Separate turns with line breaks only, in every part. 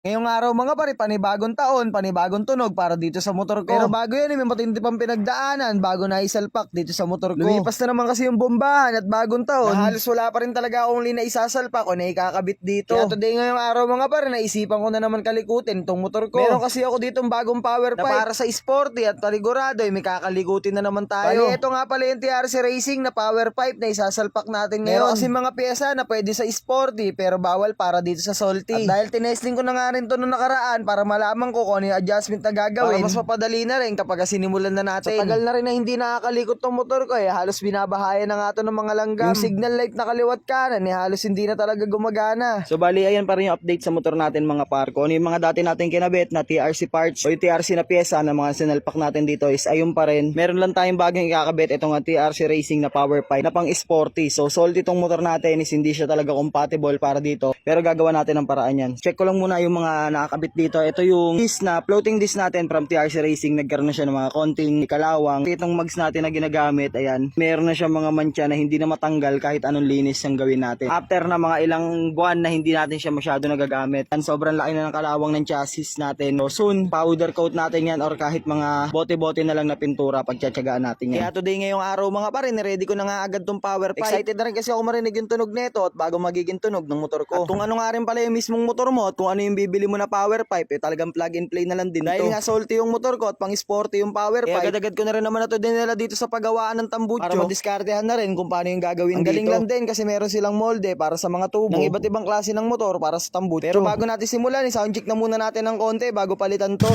Ngayong araw mga pare, panibagong taon, panibagong tunog para dito sa motor ko. Pero bago yan, may matindi pang pinagdaanan bago na isalpak dito sa motor ko. Lumipas na naman kasi yung bombahan at bagong taon, na halos wala pa rin talaga akong na isasalpak o na ikakabit dito. Kaya today ngayong araw mga pare, naisipan ko na naman kalikutin itong motor ko. Meron kasi ako ditong bagong power pipe na para sa sporty at panigurado, may kakalikutin na naman tayo. Bali, ito nga pala yung TRC Racing na power pipe na isasalpak natin ngayon. Meron kasi mga pyesa na pwede sa sporty pero bawal para dito sa salty. At dahil tinesting ko na nga rin to nung nakaraan para malaman ko kung ano yung adjustment na gagawin, para mas mapadali na rin kapag sinimulan na natin. Sa tagal na rin na hindi nakakalikot tong motor ko halos binabahayan na nga to ng mga langgam. Yung signal light na kaliwat kanan halos hindi na talaga gumagana.
So bali ayan pa rin yung update sa motor natin mga par. Kung ano yung mga dati natin kinabit na TRC parts o yung TRC na pyesa na mga sinalpak natin dito is ayun pa rin. Meron lang tayong bagong ikakabit itong TRC Racing na power pipe na pang sporty. So sold itong motor natin is hindi siya talaga compatible para dito. Pero gagawa natin ng paraan yan. Check ko lang muna yung mga nakakabit dito. Ito yung disc na floating disc natin from TRC Racing. Nagkaroon na siya ng mga konting kalawang. Itong mags natin na ginagamit, ayan, meron na siya mga mancha na hindi na matanggal kahit anong linis yung gawin natin. After na mga ilang buwan na hindi natin siya masyado nagagamit, sobrang laki na ng kalawang ng chassis natin. So soon, powder coat natin yan or kahit mga bote-bote na lang na pintura pagtsatsagaan natin yan.
Kaya today ngayong araw mga pare, ready ko na nga agad tong power pipe. Excited na rin kasi ako marinig yung tunog nito at bago magiging tunog ng motor ko. At kung ano nga rin pala yung mismong motor mo at kung ano yung bibili mo na power pipe, talagang plug and play na lang din. Dahil nga salty yung motor ko at pang sporty yung power pipe, agad-agad ko na rin naman ito dinala dito sa paggawaan ng tambucho para madiskartehan na rin kung paano yung gagawin dito. Ang galing lang din kasi meron silang molde para sa mga tubo ng iba't ibang klase ng motor para sa tambucho. Pero bago natin simulan, sound check na muna natin ng konti bago palitan to.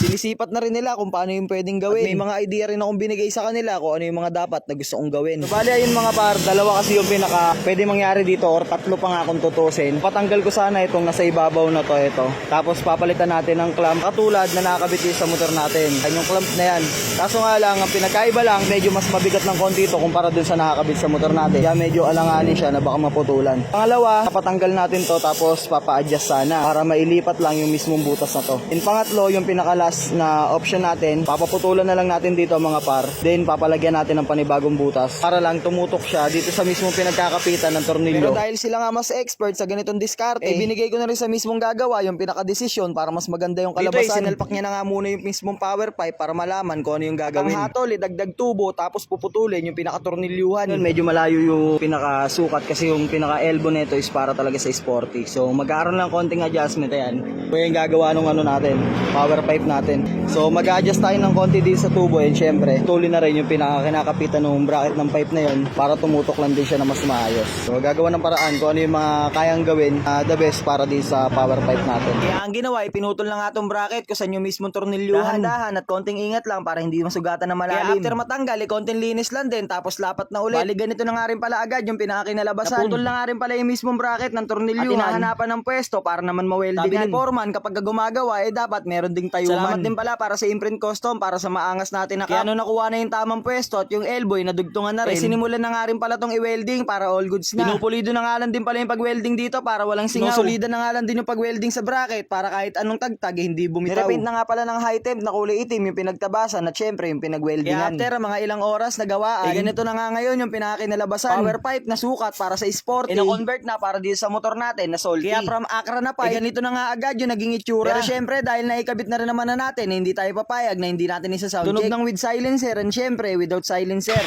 Sinisipat na rin nila kung paano yung pwedeng gawin. At may mga idea rin akong binigay sa kanila kung ano yung mga dapat na gusto kong gawin.
So bali ayun mga par, dalawa kasi yung pinaka pwede mangyari dito or tatlo pa nga kung tutusin. Patanggal ko sana itong nasa ibabaw na to, ito. Tapos papalitan natin ng clamp katulad na nakakabit sa motor natin. Yan yung clamp na yan. Kaso nga lang, ang pinakaiba lang, medyo mas mabigat ng konti ito kumpara dun sa nakakabit sa motor natin. Kaya medyo alanganin siya na baka maputulan. Pangalawa, papatanggal natin to tapos papa-adjust sana para mailipat lang yung mismong butas na to. In pangatlo, yung pinaka-last na option natin, papaputulan na lang natin dito mga par, then papalagyan natin ng panibagong butas para lang tumutok siya dito sa mismong pinagkakapitan ng tornilyo.
Pero dahil sila nga mas expert sa ganitong diskarte, binigay ko na rin sa mismong gagawa yung pinaka-desisyon para mas maganda yung kalabasan. Dito sinalpak niya na nga muna yung mismong power pipe para malaman kung ano yung gagawin. Ang hatol, idagdag tubo, tapos puputulin yung pinaka-tornilyuhan.
Medyo malayo yung pinaka-sukat kasi yung pinaka-elbow nito is para talaga sa sporty. So magkakaroon lang konting adjustment, ayan. Kaya yung gagawa ng ano natin, power pipe natin. So mag-adjust tayo ng konti din sa tubo and syempre tuloy na rin yung pinaka-kinakapitan ng bracket ng pipe na yun para tumutok lang din siya na mas maayos. So gagawa ng paraan kung ano yung mga kayang gawin the best para din sa power pipe natin.
Kaya ang ginawa, pinutol na nga itong bracket kung saan yung mismong tornilyuhan. Dahan at konting ingat lang para hindi masugatan na malalim. Kaya after matanggal, konting linis lang din tapos lapat na ulit. Bali ganito na nga rin pala agad yung pinakakinalabasan. Naputol na nga rin pala yung mismong bracket ng tornilyuhan. At hinahanapan ng pwesto para naman ma-weldingan. Sabi ni Foreman, kapag gumagawa dapat meron ding tayuman. Salamat din pala para sa Imprint Custom para sa maangas natin na kaya no nakuha na yung tamang pwesto at yung elbow nadugtungan na rin. Sinimulan na nga rin pala tong i-welding para all goods na. Pinupulido na nga lang din pala yung pag-welding dito para walang singaw. Sulidan na nga lang din yung pag-welding sa bracket para kahit anong tagtag hindi bumitaw. Nirepaint na nga pala ng high temp na kulay itim yung pinagtabasan at syempre yung pinag-weldingan. Kaya after mga ilang oras na gawaan, ganito na nga ngayon yung pinakakinalabasan. Power pipe na sukat para sa sporty. Na-convert na para dito sa motor natin na salty. Kaya from Acra na pipe, ganito na nga agad yung naging itsura. Pero syempre dahil naikabit na rin naman na natin, hindi tayo papayag na hindi natin isa sound check. Tunog ng with silencer and syempre without silencer.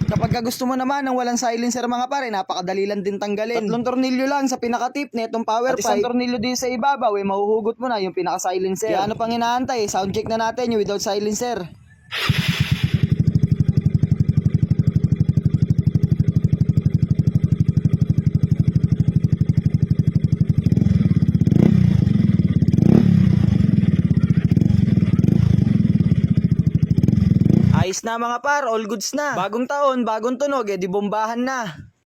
Kapag gusto mo naman ng walang silencer mga pare, napakadali lang din tanggalin. Tatlong tornilyo lang sa pinaka-tip nitong power pipe. At isang tornilyo din sa ibabaw, mahuhugot mo na yung pinaka-silencer. Kaya ano pang inaantay, sound check na natin yung without silencer. Ayos na mga par, all goods na. Bagong taon, bagong tunog, di bombahan na.